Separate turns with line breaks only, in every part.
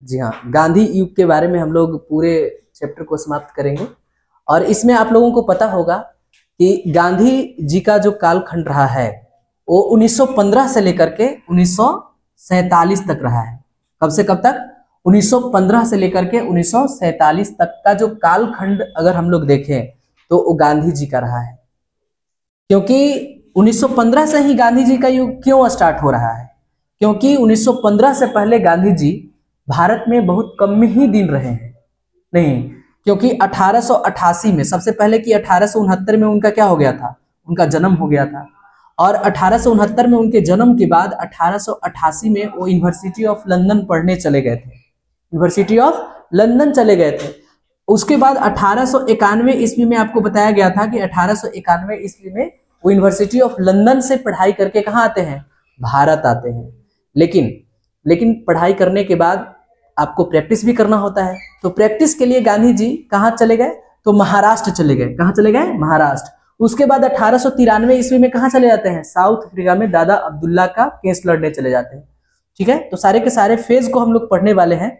जी हाँ, गांधी युग के बारे में हम लोग पूरे चैप्टर को समाप्त करेंगे। और इसमें आप लोगों को पता होगा कि गांधी जी का जो कालखंड रहा है वो 1915 से लेकर के 1947 तक रहा है। कब से कब तक? 1915 से लेकर के 1947 तक का जो कालखंड अगर हम लोग देखें तो वो गांधी जी का रहा है। क्योंकि 1915 से ही गांधी जी का युग क्यों स्टार्ट हो रहा है? क्योंकि 1915 से पहले गांधी जी भारत में बहुत कम ही दिन रहे हैं। नहीं, क्योंकि 1888 में सबसे पहले कि 1869 में उनका क्या हो गया था? उनका जन्म हो गया था। और 1869 में उनके जन्म के बाद 1888 में वो यूनिवर्सिटी ऑफ लंदन पढ़ने चले गए थे। यूनिवर्सिटी ऑफ लंदन चले गए थे। उसके बाद 1891 ईस्वी में आपको बताया गया था कि 1891 ईस्वी में वो यूनिवर्सिटी ऑफ लंदन से पढ़ाई करके कहाँ आते हैं? भारत आते हैं। लेकिन पढ़ाई करने के बाद आपको प्रैक्टिस भी करना होता है। तो प्रैक्टिस के लिए गांधी जी कहाँ चले गए? तो महाराष्ट्र चले गए। कहाँ चले गए? महाराष्ट्र। उसके बाद 1893 ईस्वी में कहाँ चले जाते हैं? साउथ अफ्रीका में दादा अब्दुल्ला का केस लड़ने चले जाते हैं। ठीक है, तो सारे के सारे फेज को हम लोग पढ़ने वाले हैं।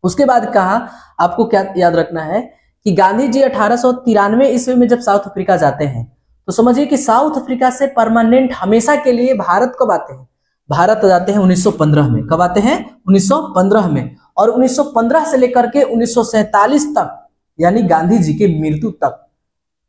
उसके बाद कहा, आपको क्या याद रखना है कि गांधी जी 1893 ईस्वी में जब साउथ अफ्रीका जाते हैं तो समझिए कि साउथ अफ्रीका से परमानेंट हमेशा के लिए भारत कब आते हैं? भारत जाते हैं 1915 में। कब आते हैं? 1915 में। और 1915 से लेकर के 1947 तक यानी गांधी जी के मृत्यु तक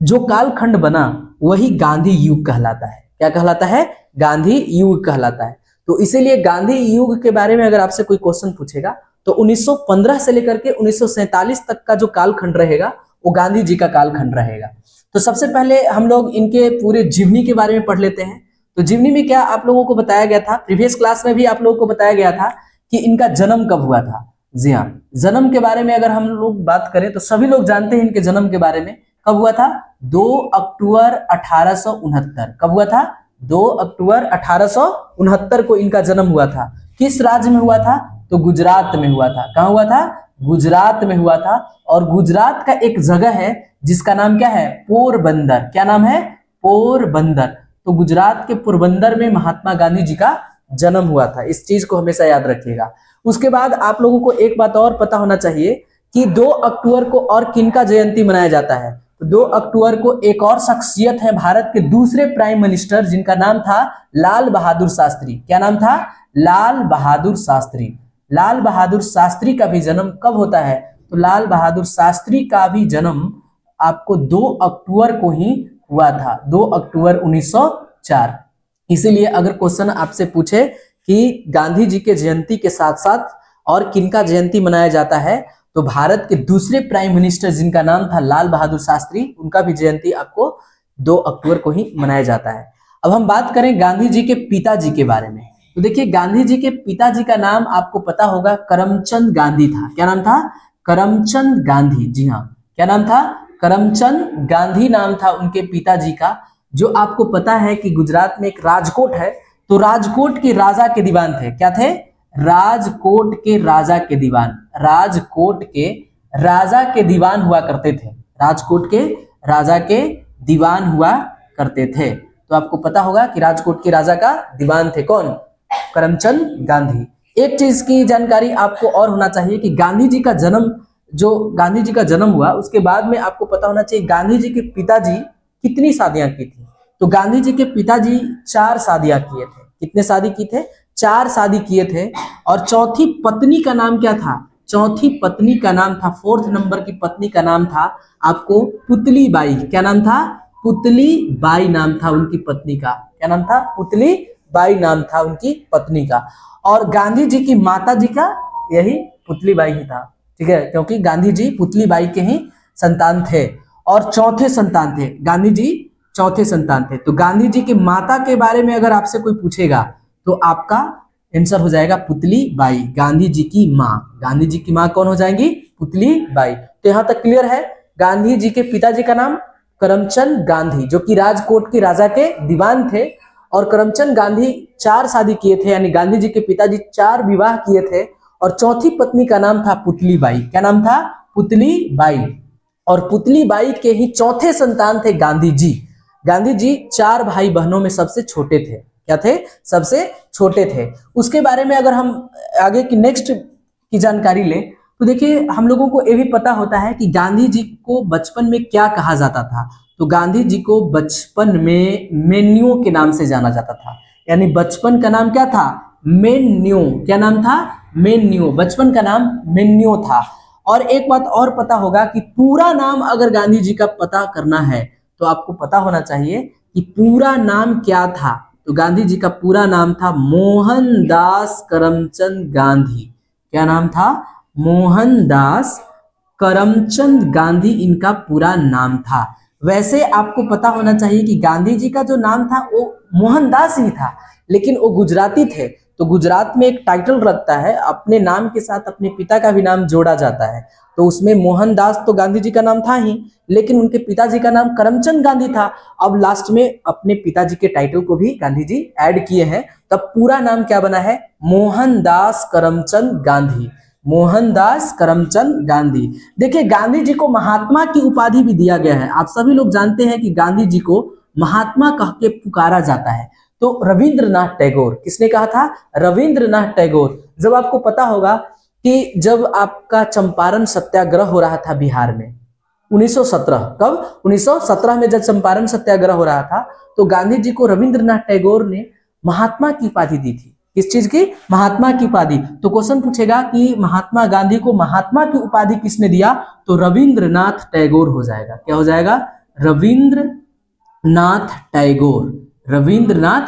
जो कालखंड बना वही गांधी युग कहलाता है। क्या कहलाता है? गांधी युग कहलाता है। तो इसीलिए गांधी युग के बारे में अगर आपसे कोई क्वेश्चन पूछेगा तो 1915 से लेकर के 1947 तक का जो कालखंड रहेगा वो गांधी जी का कालखंड रहेगा। तो सबसे पहले हम लोग इनके पूरे जीवनी के बारे में पढ़ लेते हैं। तो जीवनी में क्या आप लोगों को बताया गया था? प्रीवियस क्लास में भी आप लोगों को बताया गया था कि इनका जन्म कब हुआ था। जी हाँ, जन्म के बारे में अगर हम लोग बात करें तो सभी लोग जानते हैं इनके जन्म के बारे में। कब हुआ था? 2 अक्टूबर 1869। कब हुआ था? 2 अक्टूबर 1869 को इनका जन्म हुआ था। किस राज्य में हुआ था? तो गुजरात में हुआ था। कहाँ हुआ था? गुजरात में हुआ था। और गुजरात का एक जगह है जिसका नाम क्या है? पोरबंदर। क्या नाम है? पोरबंदर। तो गुजरात के पोरबंदर में महात्मा गांधी जी का जन्म हुआ था। इस चीज को हमेशा याद रखिएगा। उसके बाद आप लोगों को एक बात और पता होना चाहिए कि 2 अक्टूबर को और किनका जयंती मनाया जाता है? तो 2 अक्टूबर को एक और शख्सियत है भारत के दूसरे प्राइम मिनिस्टर जिनका नाम था लाल बहादुर शास्त्री। क्या नाम था? लाल बहादुर शास्त्री। लाल बहादुर शास्त्री का भी जन्म कब होता है? तो लाल बहादुर शास्त्री का भी जन्म आपको 2 अक्टूबर को ही हुआ था। 2 अक्टूबर 1904। इसीलिए अगर क्वेश्चन आपसे पूछे कि गांधी जी के जयंती के साथ साथ और किनका जयंती मनाया जाता है तो भारत के दूसरे प्राइम मिनिस्टर जिनका नाम था लाल बहादुर शास्त्री, उनका भी जयंती आपको 2 अक्टूबर को ही मनाया जाता है। अब हम बात करें गांधी जी के पिताजी के बारे में। तो देखिए, गांधी जी के पिताजी का नाम आपको पता होगा, करमचंद गांधी था। क्या नाम था? करमचंद गांधी। जी हाँ, क्या नाम था? करमचंद गांधी नाम था उनके पिताजी का। जो आपको पता है कि गुजरात में एक राजकोट है, तो राजकोट के राजा के दीवान थे। क्या थे? राजकोट के राजा के दीवान। राजकोट के राजा के दीवान हुआ करते थे। राजकोट के राजा के दीवान हुआ करते थे। तो आपको पता होगा कि राजकोट के राजा का दीवान थे कौन? करमचंद गांधी। एक चीज की जानकारी आपको और होना चाहिए कि गांधी जी का जन्म हुआ उसके बाद में आपको पता होना चाहिए गांधी जी के पिताजी कितनी शादियां की थी। तो गांधी जी के पिताजी 4 शादियां किए थे। कितने शादी किए थे? 4 शादी किए थे। और चौथी पत्नी का नाम क्या था? चौथी पत्नी का नाम था, 4th नंबर की पत्नी का नाम था आपको पुतली बाई। क्या नाम था? पुतली बाई नाम था उनकी पत्नी का। क्या नाम था? पुतली बाई नाम था उनकी पत्नी का। और गांधी जी की माता जी का यही पुतली बाई ही था। ठीक है, क्योंकि गांधी जी पुतली बाई के ही संतान थे और चौथे संतान थे। गांधी जी चौथे संतान थे। तो गांधी जी की माता के बारे में अगर आपसे कोई पूछेगा तो आपका आंसर हो जाएगा पुतली बाई। गांधी जी की माँ। गांधी जी की माँ कौन हो जाएंगी? पुतली बाई। तो यहां तक क्लियर है। गांधी जी के पिताजी का नाम करमचंद गांधी, जो कि राजकोट के राजा के दीवान थे। और करमचंद गांधी 4 शादी किए थे, यानी गांधी जी के पिताजी 4 विवाह किए थे। और चौथी पत्नी का नाम था पुतली बाई। क्या नाम था? पुतली बाई। और पुतली बाई के ही चौथे संतान थे गांधी जी। गांधी जी 4 भाई बहनों में सबसे छोटे थे। क्या थे? सबसे छोटे थे। उसके बारे में अगर हम आगे की नेक्स्ट की जानकारी ले तो देखिए हम लोगों को ये भी पता होता है कि गांधी जी को बचपन में क्या कहा जाता था। तो गांधी जी को बचपन में मेन्यू के नाम से जाना जाता था, यानी बचपन का नाम क्या था, मेन्यू। क्या नाम था, मेन्यू। बचपन का नाम मेन्यू था। और एक बात और पता होगा कि पूरा नाम अगर गांधी जी का पता करना है तो आपको पता होना चाहिए कि पूरा नाम क्या था। तो गांधी जी का पूरा नाम था मोहनदास करमचंद गांधी। क्या नाम था, मोहनदास करमचंद गांधी इनका पूरा नाम था। वैसे आपको पता होना चाहिए कि गांधी जी का जो नाम था वो मोहनदास ही था, लेकिन वो गुजराती थे। तो गुजरात में एक टाइटल रखता है, अपने नाम के साथ अपने पिता का भी नाम जोड़ा जाता है। तो उसमें मोहनदास तो गांधी जी का नाम था ही, लेकिन उनके पिताजी का नाम करमचंद गांधी था। अब लास्ट में अपने पिताजी के टाइटल को भी गांधी जी ऐड किए हैं, तब पूरा नाम क्या बना है, मोहनदास करमचंद गांधी। मोहनदास करमचंद गांधी। देखिए गांधी जी को महात्मा की उपाधि भी दिया गया है। आप सभी लोग जानते हैं कि गांधी जी को महात्मा कह के पुकारा जाता है। तो रविंद्रनाथ टैगोर, किसने कहा था, रविंद्रनाथ टैगोर। जब आपको पता होगा कि जब आपका चंपारण सत्याग्रह हो रहा था बिहार में 1917, कब, 1917 में जब चंपारण सत्याग्रह हो रहा था तो गांधी जी को रविंद्रनाथ टैगोर ने महात्मा की उपाधि दी थी। किस चीज की, महात्मा की उपाधि। तो क्वेश्चन पूछेगा कि महात्मा गांधी को महात्मा की उपाधि किसने दिया, तो रविंद्रनाथ टैगोर हो जाएगा। क्या हो जाएगा, रविंद्रनाथ टैगोर। रविंद्रनाथ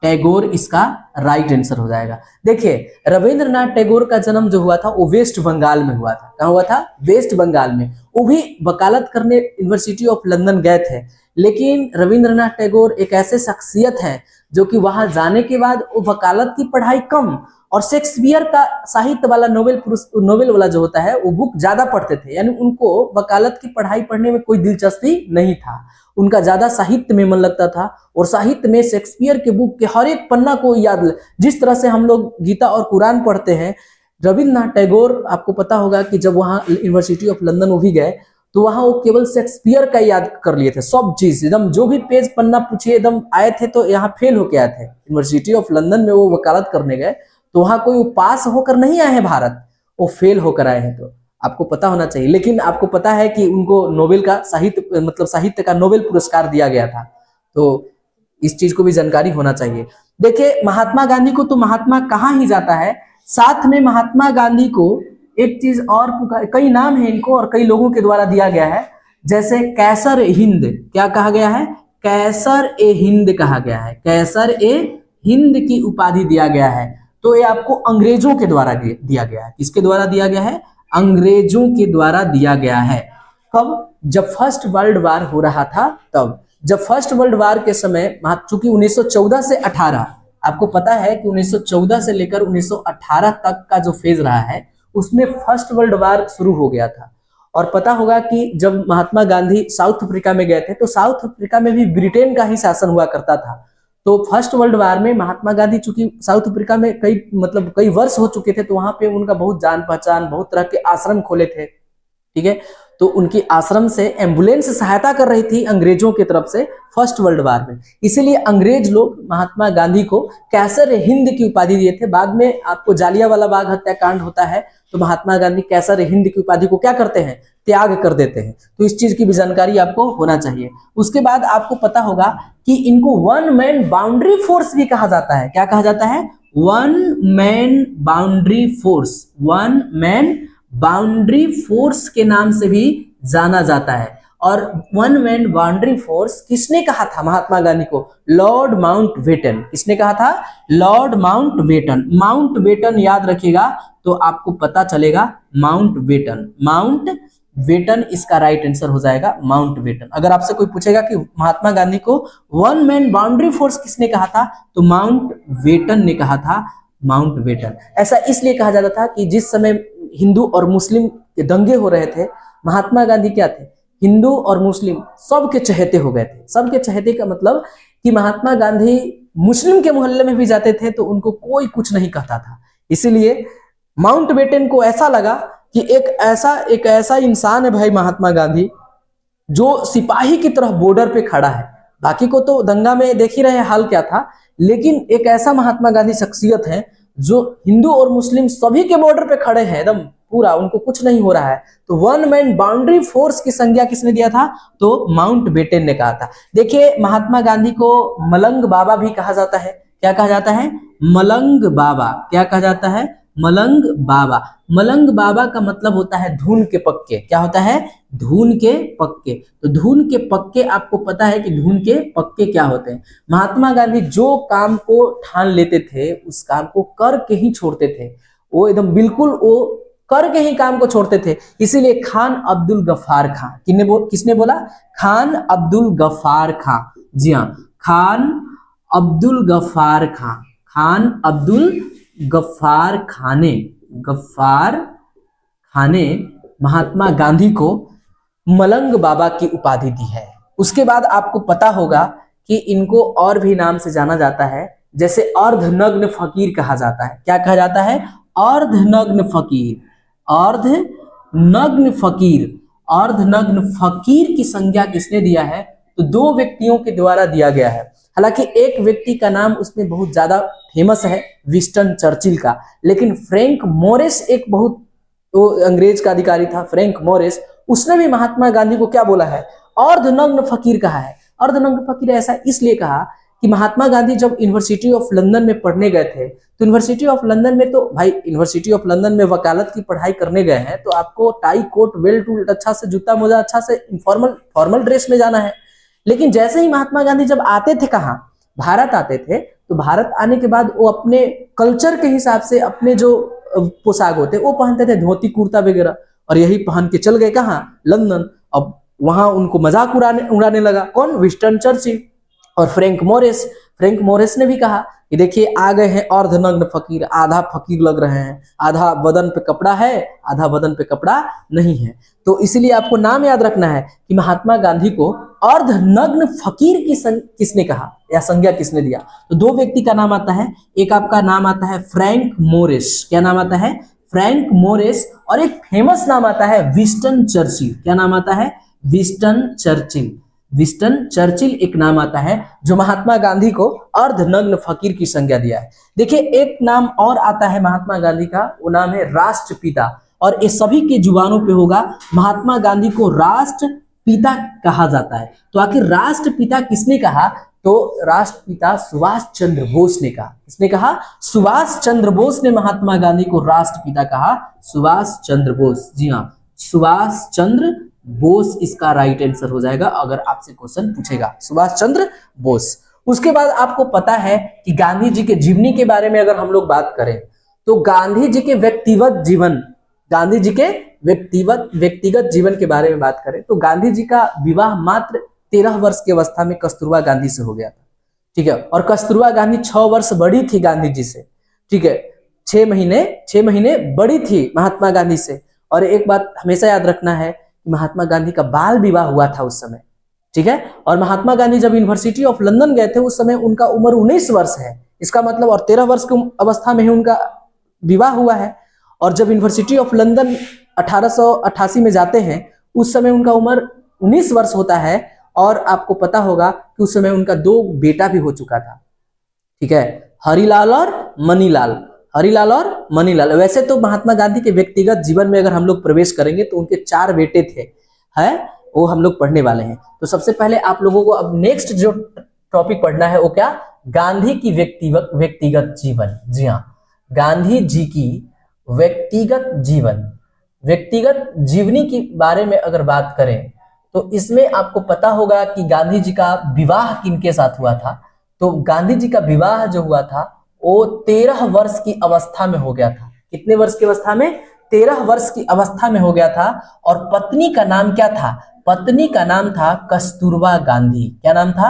टैगोर इसका राइट आंसर हो जाएगा। देखिए रविंद्रनाथ टैगोर का जन्म जो हुआ था वो वेस्ट बंगाल में हुआ था। कहाँ हुआ था, वेस्ट बंगाल में। वो भी वकालत करने यूनिवर्सिटी ऑफ लंदन गए थे। लेकिन रविंद्रनाथ टैगोर एक ऐसे शख्सियत है जो कि वहां जाने के बाद वो वकालत की पढ़ाई कम और शेक्सपियर का साहित्य वाला नोवेल वाला जो होता है वो बुक ज्यादा पढ़ते थे। यानी उनको वकालत की पढ़ाई पढ़ने में कोई दिलचस्पी नहीं था, उनका ज्यादा साहित्य में मन लगता था। और साहित्य में शेक्सपियर के बुक के हर एक पन्ना को याद, जिस तरह से हम लोग गीता और कुरान पढ़ते हैं, रविंद्रनाथ टैगोर आपको पता होगा कि जब वहां यूनिवर्सिटी ऑफ लंदन वो भी गए तो वहां वो केवल शेक्सपियर का याद कर लिए थे, सब चीज एकदम, जो भी पेज पन्ना पूछिए एकदम आए थे। तो यहाँ फेल होके आए थे यूनिवर्सिटी ऑफ लंदन में, वो वकालत करने गए तो वहां कोई पास होकर नहीं आए हैं भारत, वो फेल होकर आए हैं। तो आपको पता होना चाहिए। लेकिन आपको पता है कि उनको नोबेल का साहित्य मतलब साहित्य का नोबेल पुरस्कार दिया गया था। तो इस चीज को भी जानकारी होना चाहिए। देखिए महात्मा गांधी को तो महात्मा कहा ही जाता है, साथ में महात्मा गांधी को एक चीज और, कई नाम है इनको और कई लोगों के द्वारा दिया गया है। जैसे कैसर हिंद, क्या कहा गया है, कैसर ए हिंद कहा गया है। कैसर ए हिंद की उपाधि दिया गया है। तो ये आपको अंग्रेजों के द्वारा दिया गया है। किसके द्वारा दिया गया है, अंग्रेजों के द्वारा दिया गया है। कब, जब फर्स्ट वर्ल्ड वार हो रहा था तब। जब फर्स्ट वर्ल्ड वार के समय, चूंकि 1914 से 18, आपको पता है कि 1914 से लेकर 1918 तक का जो फेज रहा है उसमें फर्स्ट वर्ल्ड वार शुरू हो गया था। और पता होगा कि जब महात्मा गांधी साउथ अफ्रीका में गए थे तो साउथ अफ्रीका में भी ब्रिटेन का ही शासन हुआ करता था। तो फर्स्ट वर्ल्ड वार में महात्मा गांधी चूंकि साउथ अफ्रीका में कई वर्ष हो चुके थे, तो वहां पे उनका बहुत जान पहचान, बहुत तरह के आश्रम खोले थे, ठीक है। तो उनकी आश्रम से एम्बुलेंस सहायता कर रही थी अंग्रेजों की तरफ से फर्स्ट वर्ल्ड वार में। इसीलिए अंग्रेज लोग महात्मा गांधी को कैसर हिंद की उपाधि दिए थे। बाद में आपको जालियांवाला बाग हत्याकांड होता है तो महात्मा गांधी कैसर हिंद की उपाधि को क्या करते हैं, त्याग कर देते हैं। तो इस चीज की भी जानकारी आपको होना चाहिए। उसके बाद आपको पता होगा कि इनको वन मैन बाउंड्री फोर्स भी कहा जाता है। क्या कहा जाता है, one man boundary force. One man boundary force के नाम से भी जाना जाता है। और वन मैन बाउंड्री फोर्स किसने कहा था महात्मा गांधी को, लॉर्ड माउंटबेटन। किसने कहा था, लॉर्ड माउंटबेटन। माउंटबेटन याद रखिएगा तो आपको पता चलेगा, माउंटबेटन। माउंटबेटन इसका राइट आंसर हो जाएगा, माउंटबेटन। अगर आपसे कोई पूछेगा कि महात्मा गांधी को वन मैन बाउंड्री फोर्स किसने कहा था, तो माउंटबेटन ने कहा था, माउंटबेटन। ऐसा इसलिए कहा जाता था कि जिस समय हिंदू और मुस्लिम के दंगे हो रहे थे, महात्मा गांधी क्या थे, हिंदू और मुस्लिम सबके चहेते हो गए थे। सबके चहेते का मतलब कि महात्मा गांधी मुस्लिम के मोहल्ले में भी जाते थे तो उनको कोई कुछ नहीं कहता था। इसीलिए माउंटबेटन को ऐसा लगा कि एक ऐसा इंसान है भाई महात्मा गांधी, जो सिपाही की तरह बॉर्डर पे खड़ा है। बाकी को तो दंगा में देख ही रहे हाल क्या था, लेकिन एक ऐसा महात्मा गांधी शख्सियत है जो हिंदू और मुस्लिम सभी के बॉर्डर पे खड़े हैं एकदम पूरा, उनको कुछ नहीं हो रहा है, तो वन मैन बाउंड्री फोर्स की संज्ञा किसने दिया था? तो माउंटबेटन ने कहा था। देखिए महात्मा गांधी को मलंग बाबा भी कहा जाता है। क्या कहा जाता है? मलंग बाबा। क्या कहा जाता है? मलंग बाबा। मलंग बाबा का मतलब होता है धून के पक्के। क्या होता है? धून के पक्के। तो धून के पक्के, आपको पता है कि धून के पक्के क्या होते हैं? महात्मा गांधी जो काम को ठान लेते थे उस काम को करके ही छोड़ते थे। वो एकदम बिल्कुल वो करके ही काम को छोड़ते थे। इसीलिए खान अब्दुल गफ्फार खां, किसने बोला? खान अब्दुल गफ्फार खां। जी हाँ, खान अब्दुल गफ्फार खां। खान अब्दुल गफ्फार खां ने महात्मा गांधी को मलंग बाबा की उपाधि दी है। उसके बाद आपको पता होगा कि इनको और भी नाम से जाना जाता है, जैसे अर्धनग्न फकीर कहा जाता है। क्या कहा जाता है? अर्धनग्न फकीर। अर्धनग्न फकीर। अर्धनग्न फकीर की संज्ञा किसने दिया है? तो दो व्यक्तियों के द्वारा दिया गया है। हालांकि एक व्यक्ति का नाम उसमें बहुत ज्यादा फेमस है, विंस्टन चर्चिल का, लेकिन फ्रैंक मोरिस एक बहुत वो अंग्रेज का अधिकारी था, फ्रैंक मोरिस, उसने भी महात्मा गांधी को क्या बोला है? अर्धनग्न फकीर कहा है। अर्धनग्न फकीर ऐसा इसलिए कहा कि महात्मा गांधी जब यूनिवर्सिटी ऑफ लंदन में पढ़ने गए थे, तो यूनिवर्सिटी ऑफ लंदन में, तो भाई यूनिवर्सिटी ऑफ लंदन में वकालत की पढ़ाई करने गए हैं तो आपको टाई कोट वेल टूल्ड अच्छा से जूता मोजा अच्छा से फॉर्मल ड्रेस में जाना है। लेकिन जैसे ही महात्मा गांधी जब आते थे, कहाँ? भारत आते थे, तो भारत आने के बाद वो अपने कल्चर के हिसाब से अपने जो पोशाक होते वो पहनते थे, धोती कुर्ता वगैरह, और यही पहन के चल गए कहाँ? लंदन। अब वहां उनको मजाक उड़ाने लगा कौन? विंस्टन चर्चिल और फ्रैंक मोरिस। फ्रैंक मोरिस ने भी कहा कि देखिए आ गए हैं अर्धनग्न फकीर, आधा फकीर लग रहे हैं, आधा बदन पे कपड़ा है, आधा बदन पे कपड़ा नहीं है। तो इसलिए आपको नाम याद रखना है कि महात्मा गांधी को अर्धनग्न फकीर की किसने कहा या संज्ञा किसने दिया? तो दो व्यक्ति का नाम आता है, एक आपका नाम आता है फ्रैंक मोरिस। क्या नाम आता है? Frank Morris. और एक फेमस नाम आता है विंस्टन चर्चिल। क्या नाम आता है? Winston Churchill. विंस्टन चर्चिल एक नाम आता है जो महात्मा गांधी को अर्धनग्न फकीर की संज्ञा दिया है। देखिए एक नाम और आता है महात्मा गांधी का, वो नाम है राष्ट्रपिता, और ये सभी के जुबानों पे होगा। महात्मा गांधी को राष्ट्रपिता कहा जाता है। तो आखिर राष्ट्रपिता किसने कहा? तो राष्ट्रपिता सुभाष चंद्र बोस ने कहा। किसने कहा? सुभाष चंद्र बोस ने महात्मा गांधी को राष्ट्रपिता कहा। सुभाष चंद्र बोस। जी हाँ, सुभाष चंद्र बोस इसका राइट आंसर हो जाएगा अगर आपसे क्वेश्चन पूछेगा, सुभाष चंद्र बोस। उसके बाद आपको पता है कि गांधी जी के जीवनी के बारे में अगर हम लोग बात करें तो गांधी जी के व्यक्तिगत जीवन, गांधी जी के व्यक्तिगत जीवन के बारे में बात करें तो गांधी जी का विवाह मात्र 13 वर्ष की अवस्था में कस्तूरबा गांधी से हो गया था। ठीक है, और कस्तूरबा गांधी 6 वर्ष बड़ी थी गांधी जी से। ठीक है, 6 महीने बड़ी थी महात्मा गांधी से। और एक बात हमेशा याद रखना है, महात्मा गांधी का बाल विवाह हुआ था उस समय। ठीक है, और महात्मा गांधी जब यूनिवर्सिटी ऑफ लंदन गए थे उस समय उनका उम्र 19 वर्ष है, इसका मतलब, और 13 वर्ष की अवस्था में ही उनका विवाह हुआ है। और जब यूनिवर्सिटी ऑफ लंदन 1888 में जाते हैं उस समय उनका उम्र 19 वर्ष होता है। और आपको पता होगा कि उस समय उनका 2 बेटा भी हो चुका था। ठीक है, हरिलाल और मनीलाल। हरिलाल और मनीलाल। वैसे तो महात्मा गांधी के व्यक्तिगत जीवन में अगर हम लोग प्रवेश करेंगे तो उनके 4 बेटे थे, है वो हम लोग पढ़ने वाले हैं। तो सबसे पहले आप लोगों को अब नेक्स्ट जो टॉपिक पढ़ना है वो क्या? गांधी की व्यक्तिगत जीवन। जी हाँ, गांधी जी की व्यक्तिगत जीवनी के बारे में अगर बात करें तो इसमें आपको पता होगा कि गांधी जी का विवाह किनके साथ हुआ था। तो गांधी जी का विवाह जो हुआ था वो 13 वर्ष की अवस्था में हो गया था। कितने वर्ष की अवस्था में? 13 वर्ष की अवस्था में हो गया था। और पत्नी का नाम क्या था? पत्नी का नाम था कस्तूरबा गांधी। क्या नाम था?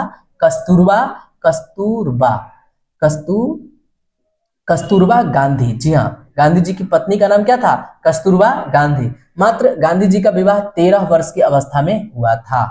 कस्तूरबा गांधी। जी हाँ, गांधी जी की पत्नी का नाम क्या था? कस्तूरबा गांधी। मात्र गांधी जी का विवाह 13 वर्ष की अवस्था में हुआ था।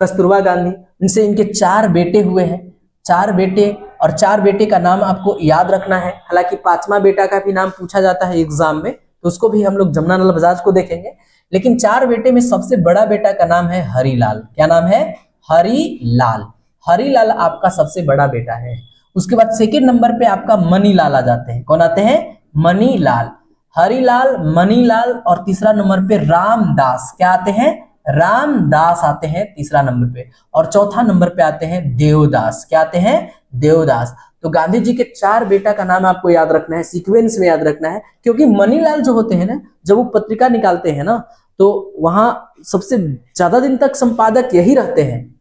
कस्तूरबा गांधी, इनसे इनके 4 बेटे हुए हैं। 4 बेटे, और 4 बेटे का नाम आपको याद रखना है। हालांकि 5वां बेटा का भी नाम पूछा जाता है एग्जाम में, तो उसको भी हम लोग जमनालाल बजाज को देखेंगे। लेकिन 4 बेटे में सबसे बड़ा बेटा का नाम है हरिलाल। क्या नाम है? हरिलाल। हरिलाल आपका सबसे बड़ा बेटा है। उसके बाद सेकेंड नंबर पे आपका मनीलाल आ जाते हैं। कौन आते हैं? मनीलाल, हरिलाल, मनीलाल, और तीसरा नंबर पे रामदास। क्या आते हैं? रामदास आते हैं तीसरा नंबर पे। और चौथा नंबर पे आते हैं देवदास। क्या आते हैं? देवदास। तो गांधी जी के 4 बेटा का नाम आपको याद रखना है, सीक्वेंस में याद रखना है, क्योंकि मनीलाल जो होते हैं ना, जब वो पत्रिका निकालते हैं ना, तो वहां सबसे ज्यादा दिन तक संपादक यही रहते हैं,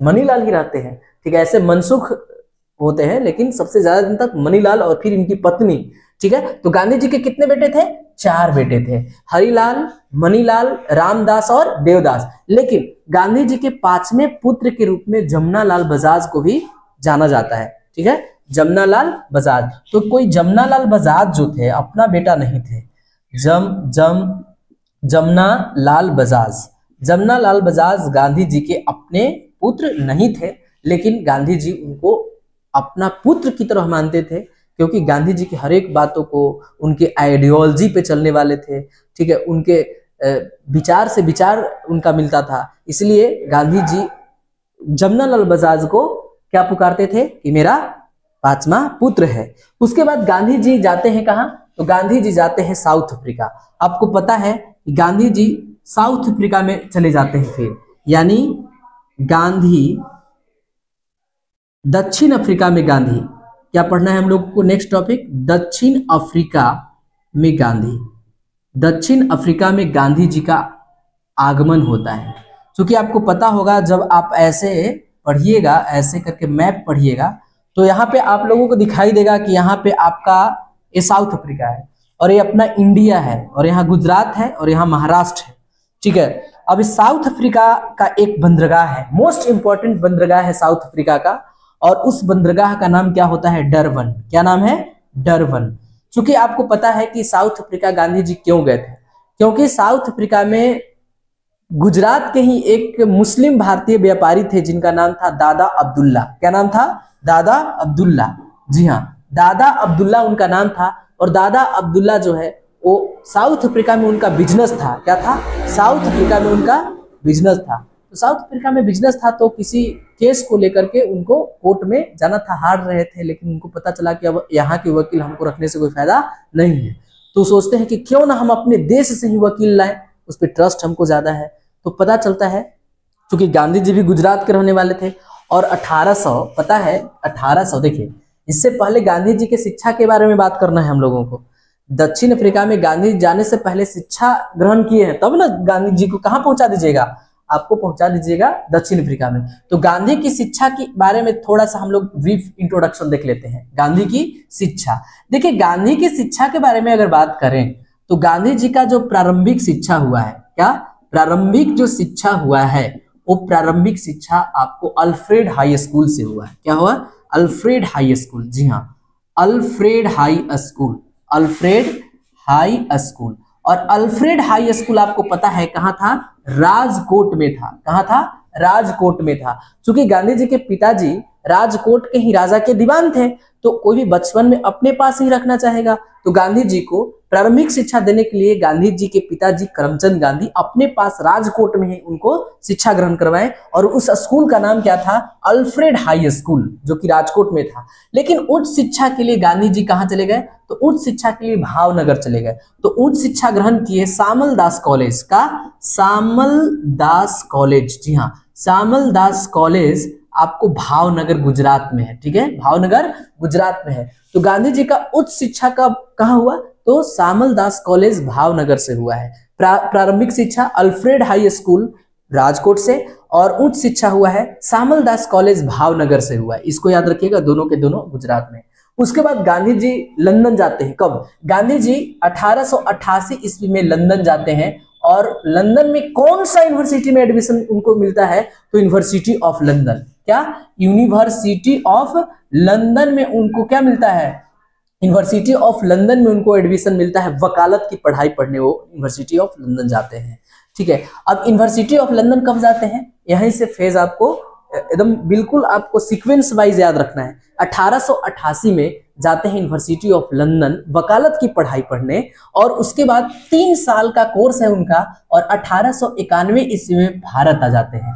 मनीलाल ही रहते हैं। ठीक है, ऐसे मनसुख होते हैं, लेकिन सबसे ज्यादा दिन तक मनीलाल और फिर इनकी पत्नी। ठीक है, तो गांधी जी के कितने बेटे थे? 4 बेटे थे, हरिलाल, मनीलाल, रामदास और देवदास। लेकिन गांधी जी के 5वें पुत्र के रूप में जमनालाल बजाज को भी जाना जाता है। ठीक है, जमनालाल बजाज। तो कोई जमनालाल बजाज जो थे अपना बेटा नहीं थे, जमनालाल बजाज। जमनालाल बजाज गांधी जी के अपने पुत्र नहीं थे, लेकिन गांधी जी उनको अपना पुत्र की तरह मानते थे, क्योंकि गांधी जी की हर एक बातों को, उनके आइडियोलॉजी पे चलने वाले थे। ठीक है, उनके विचार से विचार उनका मिलता था, इसलिए गांधी जी जमनालाल बजाज को क्या पुकारते थे कि मेरा 5वां पुत्र है। उसके बाद गांधी जी जाते हैं कहाँ? तो गांधी जी जाते हैं साउथ अफ्रीका। आपको पता है कि गांधी जी साउथ अफ्रीका में चले जाते हैं फिर, यानी गांधी दक्षिण अफ्रीका में गांधी, क्या पढ़ना है हम लोग को नेक्स्ट टॉपिक? दक्षिण अफ्रीका में गांधी। दक्षिण अफ्रीका में गांधी जी का आगमन होता है। क्योंकि आपको पता होगा, जब आप ऐसे पढ़िएगा, ऐसे करके मैप पढ़िएगा, तो यहाँ पे आप लोगों को दिखाई देगा कि यहाँ पे आपका ये साउथ अफ्रीका है, और ये अपना इंडिया है, और यहाँ गुजरात है, और यहाँ महाराष्ट्र है। ठीक है, अब साउथ अफ्रीका का एक बंदरगाह है, मोस्ट इंपॉर्टेंट बंदरगाह है साउथ अफ्रीका का, और उस बंदरगाह का नाम क्या होता है? डरबन। क्या नाम है? डरबन। क्योंकि आपको पता है कि साउथ अफ्रीका गांधी जी क्यों गए थे? क्योंकि साउथ अफ्रीका में गुजरात के ही एक मुस्लिम भारतीय व्यापारी थे, जिनका नाम था दादा अब्दुल्ला। क्या नाम था? दादा अब्दुल्ला। जी हाँ, दादा अब्दुल्ला उनका नाम था। और दादा अब्दुल्ला जो है वो साउथ अफ्रीका में उनका बिजनेस था। क्या था? साउथ अफ्रीका में उनका बिजनेस था। तो साउथ अफ्रीका में बिजनेस था, तो किसी केस को लेकर के उनको कोर्ट में जाना था, हार रहे थे, लेकिन उनको पता चला कि अब यहाँ के वकील हमको रखने से कोई फायदा नहीं है। तो सोचते हैं कि क्यों ना हम अपने देश से ही वकील लाएं, उस पर ट्रस्ट हमको ज्यादा है। तो पता चलता है, क्योंकि गांधी जी भी गुजरात के रहने वाले थे, और 1800, पता है 1800, देखिए इससे पहले गांधी जी के शिक्षा के बारे में बात करना है हम लोगों को। दक्षिण अफ्रीका में गांधी जाने से पहले शिक्षा ग्रहण किए हैं, तब ना गांधी जी को कहाँ पहुंचा दीजिएगा? आपको पहुंचा दीजिएगा दक्षिण अफ्रीका में। तो गांधी की शिक्षा के बारे में थोड़ा सा हम लोग ब्रीफ इंट्रोडक्शन देख लेते हैं। गांधी की शिक्षा, देखिए गांधी की शिक्षा के बारे में अगर बात करें, तो गांधी जी का जो प्रारंभिक शिक्षा हुआ है, क्या प्रारंभिक जो शिक्षा हुआ है, वो प्रारंभिक शिक्षा आपको अल्फ्रेड हाई स्कूल से हुआ है। क्या हुआ? Alfred high school. जी हाँ, Alfred high school, Alfred high school. और अल्फ्रेड हाई स्कूल आपको पता है कहाँ था? राजकोट में था। कहाँ था? राजकोट में था। क्योंकि गांधी जी के पिताजी राजकोट के ही राजा के दीवान थे, तो कोई भी बचपन में अपने पास ही रखना चाहेगा। तो गांधी जी को प्रारंभिक शिक्षा देने के लिए गांधी जी के पिताजी करमचंद गांधी अपने पास राजकोट में ही उनको शिक्षा ग्रहण करवाएं, और उस स्कूल का नाम क्या था? अल्फ्रेड हाई स्कूल, जो कि राजकोट में था। लेकिन उच्च शिक्षा के लिए गांधी जी कहाँ चले गए? तो उच्च शिक्षा के लिए भावनगर चले गए। तो उच्च शिक्षा ग्रहण किए सामल दास कॉलेज का, सामल दास कॉलेज। जी हाँ, सामल दास कॉलेज आपको भावनगर गुजरात में है। ठीक है, भावनगर गुजरात में है। तो गांधी जी का उच्च शिक्षा कब कहाँ हुआ? तो सामल दास कॉलेज भावनगर से हुआ है। प्रारंभिक शिक्षा अल्फ्रेड हाई स्कूल राजकोट से, और उच्च शिक्षा हुआ है सामल दास कॉलेज भावनगर से हुआ है। इसको याद रखिएगा, दोनों के दोनों गुजरात में। उसके बाद गांधी जी लंदन जाते हैं। कब? गांधी जी 1888 ईस्वी में लंदन जाते हैं। और लंदन में कौन सा यूनिवर्सिटी में एडमिशन उनको मिलता है? तो यूनिवर्सिटी ऑफ लंदन। क्या? यूनिवर्सिटी ऑफ लंदन में उनको क्या मिलता है? यूनिवर्सिटी ऑफ लंदन में उनको एडमिशन मिलता है, वकालत की पढ़ाई पढ़ने वो यूनिवर्सिटी ऑफ लंदन जाते हैं। ठीक है, अब यूनिवर्सिटी ऑफ लंदन कब जाते हैं? यहीं से फेज आपको एकदम बिल्कुल आपको सीक्वेंस वाइज याद रखना है। 1888 में जाते हैं यूनिवर्सिटी ऑफ लंदन वकालत की पढ़ाई पढ़ने, और उसके बाद 3 साल का कोर्स है उनका, और 1891 ईस्वी में भारत आ जाते हैं।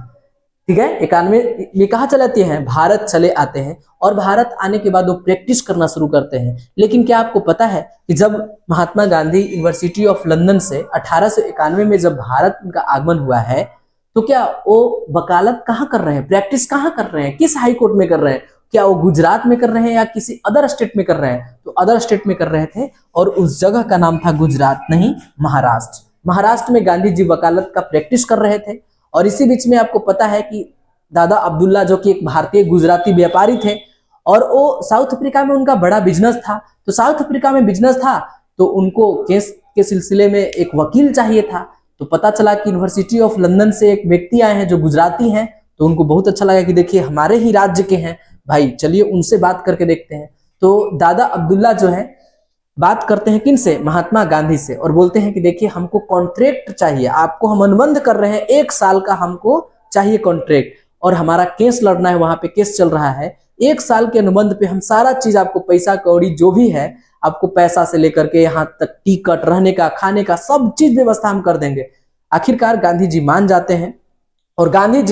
ठीक है। 91 ये कहाँ चले आते हैं, भारत चले आते हैं, और भारत आने के बाद वो प्रैक्टिस करना शुरू करते हैं। लेकिन क्या आपको पता है कि जब Mahatma Gandhi university of London से 1891 में जब भारत उनका आगमन हुआ है, तो क्या वो वकालत कहाँ कर रहे हैं, प्रैक्टिस कहाँ कर रहे हैं, किस हाई कोर्ट में कर रहे हैं? क्या वो गुजरात में कर रहे हैं या किसी अदर स्टेट में कर रहे हैं? तो अदर स्टेट में कर रहे थे, और उस जगह का नाम था गुजरात नहीं, महाराष्ट्र। महाराष्ट्र में गांधी जी वकालत का प्रैक्टिस कर रहे थे। और इसी बीच में आपको पता है कि दादा अब्दुल्ला जो कि एक भारतीय गुजराती व्यापारी थे, और वो साउथ अफ्रीका में उनका बड़ा बिजनेस था। तो साउथ अफ्रीका में बिजनेस था, तो उनको केस के सिलसिले में एक वकील चाहिए था। तो पता चला कि यूनिवर्सिटी ऑफ लंदन से एक व्यक्ति आए हैं जो गुजराती हैं। तो उनको बहुत अच्छा लगा कि देखिए हमारे ही राज्य के हैं भाई, चलिए उनसे बात करके देखते हैं। तो दादा अब्दुल्ला जो है बात करते हैं किनसे, महात्मा गांधी से, और बोलते हैं कि देखिए हमको कॉन्ट्रैक्ट चाहिए, आपको हम अनुबंध कर रहे हैं, 1 साल का हमको चाहिए कॉन्ट्रैक्ट, और हमारा केस लड़ना है, वहां पे केस चल रहा है। 1 साल के अनुबंध पे हम सारा चीज आपको, पैसा कौड़ी जो भी है, आपको पैसा से लेकर के यहाँ तक टिकट, रहने का, खाने का, सब चीज व्यवस्था हम कर देंगे। आखिरकार गांधी जी मान जाते हैं। और गांधी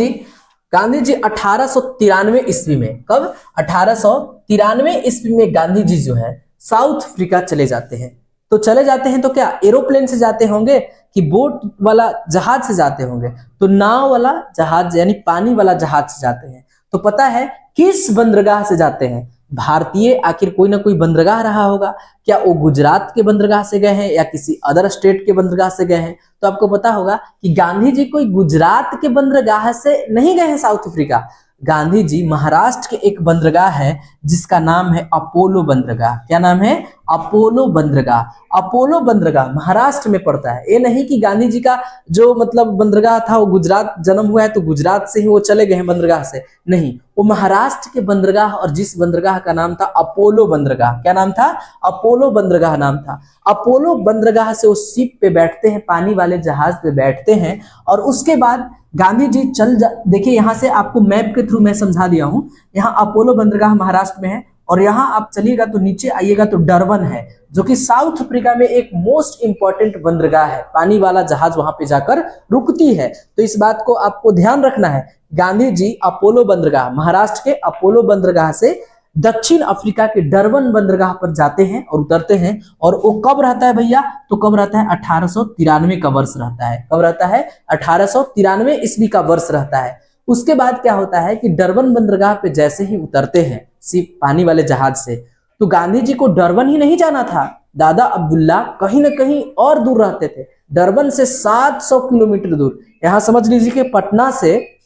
जी 1893 ईस्वी में, कब, 1893 ईस्वी में गांधी जी जो है साउथ अफ्रीका चले जाते हैं। तो चले जाते हैं तो क्या एरोप्लेन से जाते होंगे कि बोट वाला जहाज से जाते होंगे? तो नाव वाला जहाज यानी पानी वाला जहाज से जाते हैं। तो पता है किस बंदरगाह से जाते हैं? भारतीय, आखिर कोई ना कोई बंदरगाह रहा होगा। क्या वो गुजरात के बंदरगाह से गए हैं या किसी अदर स्टेट के बंदरगाह से गए हैं? तो आपको पता होगा कि गांधी जी कोई गुजरात के बंदरगाह से नहीं गए हैं साउथ अफ्रीका। गांधी जी महाराष्ट्र के एक बंदरगाह है जिसका नाम है अपोलो बंदरगाह। क्या नाम है? अपोलो बंदरगाह। अपोलो बंदरगाह महाराष्ट्र में पड़ता है। ये नहीं कि गांधी जी का जो मतलब बंदरगाह था वो गुजरात, जन्म हुआ है तो गुजरात से ही वो चले गए हैं बंदरगाह से, नहीं, वो महाराष्ट्र के बंदरगाह, और जिस बंदरगाह का नाम था अपोलो बंदरगाह। क्या नाम था? अपोलो बंदरगाह नाम था। अपोलो बंदरगाह से वो शिप पे बैठते हैं, पानी वाले जहाज पे बैठते हैं, और उसके बाद गांधी जी देखिए यहाँ से आपको मैप के थ्रू मैं समझा दिया हूँ। यहाँ अपोलो बंदरगाह महाराष्ट्र में है, और यहाँ आप चलिएगा तो नीचे आइएगा तो डरबन है, जो कि साउथ अफ्रीका में एक मोस्ट इंपॉर्टेंट बंदरगाह है। पानी वाला जहाज वहां पे जाकर रुकती है। तो इस बात को आपको ध्यान रखना है। गांधी जी अपोलो बंदरगाह, महाराष्ट्र के अपोलो बंदरगाह से दक्षिण अफ्रीका के डरबन बंदरगाह पर जाते हैं और उतरते हैं। और वो कब रहता है भैया? तो कब रहता है? 1893 का वर्ष रहता है। कब रहता है? 1893 ईस्वी का वर्ष रहता है। उसके बाद क्या होता है कि डरबन बंदरगाह पे जैसे ही उतरते हैं सिर्फ पानी वाले जहाज से, तो गांधी जी को डरबन ही नहीं जाना था। दादा अब्दुल्ला कहीं ना कहीं और दूर रहते थे, डरबन से 700 किलोमीटर दूर। यहां समझ लीजिए कि पटना से,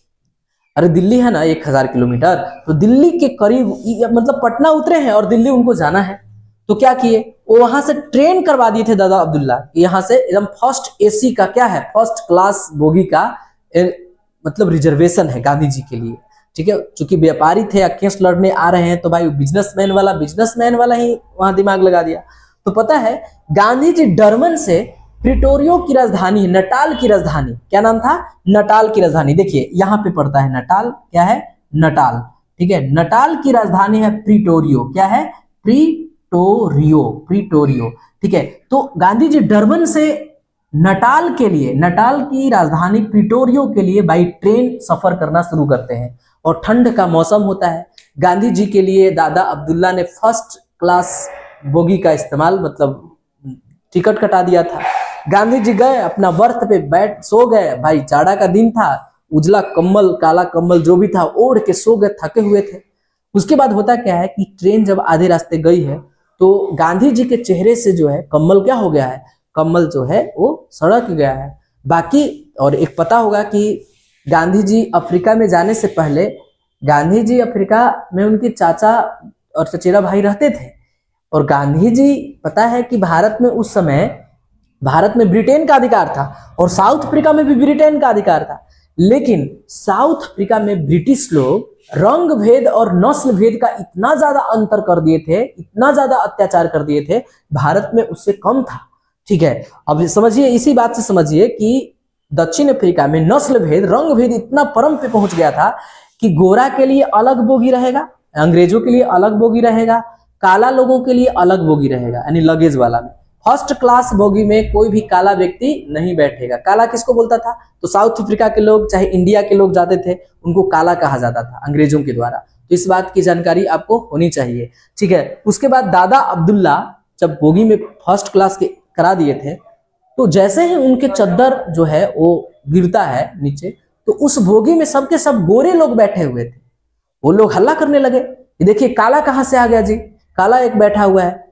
अरे दिल्ली है ना 1000 किलोमीटर, तो दिल्ली के करीब, मतलब पटना उतरे हैं और दिल्ली उनको जाना है। तो क्या किए, वो वहां से ट्रेन करवा दिए थे दादा अब्दुल्ला, यहाँ से एकदम फर्स्ट एसी का, क्या है, फर्स्ट क्लास बोगी का मतलब रिजर्वेशन है गांधी जी के लिए। ठीक है, चूंकि व्यापारी थे या केस लड़ने आ रहे हैं, तो भाई बिजनेसमैन वाला ही वहां दिमाग लगा दिया। तो पता है गांधी जी डरबन से प्रिटोरियो की राजधानी, नटाल की राजधानी, क्या नाम था? नटाल की राजधानी। देखिए यहाँ पे पड़ता है नटाल, क्या है? नटाल। ठीक है, नटाल की राजधानी है प्रिटोरियो। क्या है? प्रिटोरियो। ठीक है, तो गांधी जी डरबन से नटाल के लिए, नटाल की राजधानी प्रिटोरियो के लिए बाई ट्रेन सफर करना शुरू करते हैं। और ठंड का मौसम होता है। गांधी जी के लिए दादा अब्दुल्ला ने फर्स्ट क्लास बोगी का इस्तेमाल, मतलब टिकट कटा दिया था। गांधी जी गए, अपना बर्थ पे बैठ सो गए। भाई जाड़ा का दिन था, उजला कम्बल, काला कम्बल जो भी था ओढ़ के सो गए, थके हुए थे। उसके बाद होता क्या है कि ट्रेन जब आधे रास्ते गई है, तो गांधी जी के चेहरे से जो है कम्बल क्या हो गया है? कम्बल जो है वो सड़क गया है। बाकी और एक पता होगा कि गांधी जी अफ्रीका में जाने से पहले, गांधी जी अफ्रीका में उनके चाचा और चचेरा भाई रहते थे। और गांधी जी, पता है कि भारत में उस समय, भारत में ब्रिटेन का अधिकार था और साउथ अफ्रीका में भी ब्रिटेन का अधिकार था। लेकिन साउथ अफ्रीका में ब्रिटिश लोग रंग भेद और नस्ल भेद का इतना ज्यादा अंतर कर दिए थे, इतना ज्यादा अत्याचार कर दिए थे, भारत में उससे कम था। ठीक है, अब समझिए, इसी बात से समझिए कि दक्षिण अफ्रीका में नस्ल भेद, रंग भेद इतना परम पे पहुंच गया था कि गोरा के लिए अलग बोगी रहेगा, अंग्रेजों के लिए अलग बोगी रहेगा, काला लोगों के लिए अलग बोगी रहेगा, यानी लगेज वाला में, फर्स्ट क्लास बोगी में कोई भी काला व्यक्ति नहीं बैठेगा। काला किसको बोलता था? तो साउथ अफ्रीका के लोग चाहे इंडिया के लोग जाते थे उनको काला कहा जाता था अंग्रेजों के द्वारा। तो इस बात की जानकारी आपको होनी चाहिए, ठीक है। उसके बाद दादा अब्दुल्ला जब बोगी में फर्स्ट क्लास के करा दिए थे, तो जैसे ही उनके चद्दर जो है वो गिरता है नीचे, तो उस बोगी में सबके सब गोरे लोग बैठे हुए थे। वो लोग हल्ला करने लगे, ये देखिए काला कहाँ से आ गया जी, काला एक बैठा हुआ है,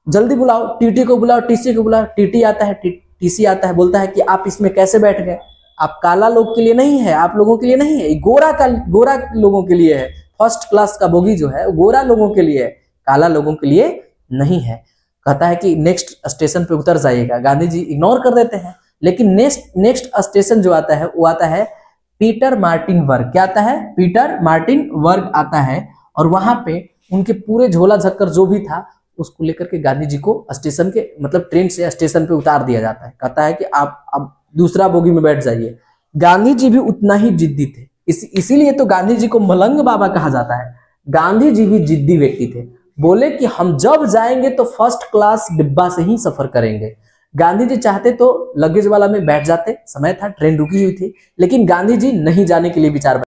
जल्दी बुलाओ, टीटी को बुलाओ, टीसी को बुलाओ। टीटी आता है, टीसी आता है, बोलता है कि आप इसमें कैसे बैठ गए? आप काला लोग के लिए नहीं है, आप लोगों के लिए नहीं है, गोरा लोगों के लिए है। फर्स्ट क्लास का बोगी जो है वो गोरा लोगों के लिए है, काला लोगों के लिए नहीं है। कहता है कि नेक्स्ट स्टेशन पे उतर जाइएगा। गांधी जी इग्नोर कर देते हैं, लेकिन नेक्स्ट स्टेशन जो आता है वो आता है पीटर मार्टिन वर्ग। क्या आता है? पीटर मार्टिन वर्ग आता है। और वहां पे उनके पूरे झोला झक्कर जो भी था उसको लेकर के गांधी जी को स्टेशन के मतलब ट्रेन से स्टेशन पे उतार दिया जाता है। कहता है कि आप अब दूसरा बोगी में बैठ जाइए। गांधी जी भी उतना ही जिद्दी थे, इसीलिए तो गांधी जी को मलंग बाबा कहा जाता है। गांधी जी भी जिद्दी व्यक्ति थे, बोले कि हम जब जाएंगे तो फर्स्ट क्लास डिब्बा से ही सफर करेंगे। गांधी जी चाहते तो लगेज वाला में बैठ जाते, समय था, ट्रेन रुकी हुई थी, लेकिन गांधी जी नहीं जाने के लिए विचार